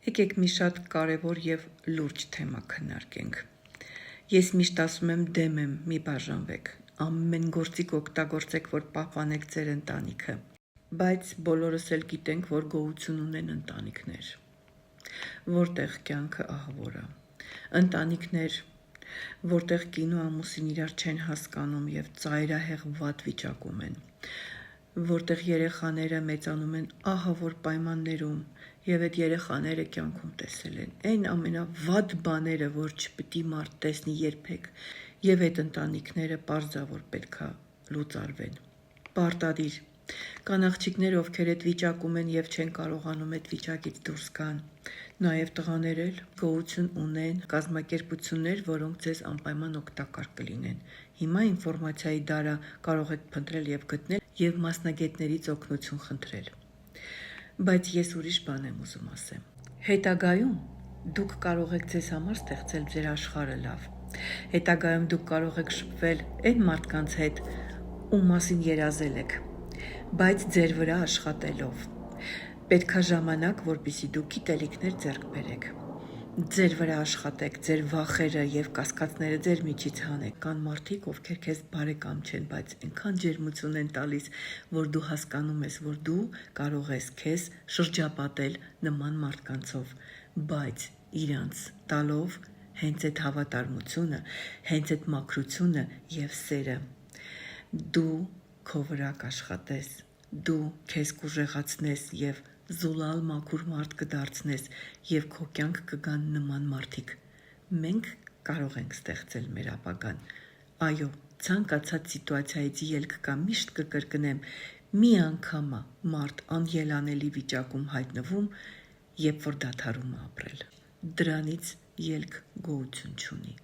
Եկեք մի շատ կարևոր և լուրջ թեմա քննարկենք։ Ես միշտ ասում եմ դեմ եմ, մի բաժանվեք, ամեն գործիք օգտագործեք, որ պահպանեք ձեր ընտանիքը, բայց բոլորս էլ գիտենք, որ գոյություն ունեն ընտանիքներ, որտեղ կյանքը ահավոր է, ընտանիքներ, որտեղ կին ու ամուսին իրար չեն հասկանում և ծայրահեղ վատ վիճակում են, որտեղ երեխաները մեծանում են ահավոր պայմաններում և այդ երեխաները կյանքում տեսել են այն ամենավատ բաները, որ չպիտի մարդ տեսնի երբեք, և այդ ընտանիքները պարզավոր պետք է լուծարվեն։ Պարտադիր, կան աղջիկներ, ովքեր այդ վիճակում են և չեն կարողանում այդ վիճակից դուրս գան, նաև տղաներ էլ գոյություն ունեն կազմակերպություններ, որոնք ձեզ անպայման օգտակար կլինեն։ Հիմա ինֆորմացիայի դարը կարող եք փնտրել և գտնել և մասնագետներից օգնություն խնդրել։ Բայց ես ուրիշ բան եմ ուզում ասեմ։ Հետագայում դուք կարող եք ձեզ համար ստեղծել ձեր աշխարհը լավ։ Հետագայում դուք կարող եք շփվել այն մարդկանց հետ, ում մասին երազել եք, բայց ձեր վրա աշխատելով։ Պետք է ժամանակ, որպեսզի դուք գիտելիքներ ձեռք բերեք։ Ձեր վրա աշխատեք, ձեր վախերը և կասկածները ձեր միջից հանեք։ Կան մարդիկ, ովքեր քեզ բարեկամ չեն, բայց այնքան ջերմություն են տալիս, որ դու հասկանում ես, որ դու կարող ես քեզ շրջապատել նման մարդկանցով, բայց իրանց տալով հենց այդ հավատարմությունը, հենց այդ մաքրությունը և սերը, դու քո վրա կաշխատես, դու քեզ կուժեղացնես և զուլալ մաքուր մարդ կդարձնես և քո կյանք կգան նման մարդիկ։ Մենք կարող ենք ստեղծել մեր ապագան։ Այո, ցանկացած սիտուացիայից ելք կա, միշտ կկրկնեմ, մի անգամ է մարդ անելանելի վիճակում հայտնվում, երբ որ դադարում է ապրել։ Դրանից ելք գոյություն չունի։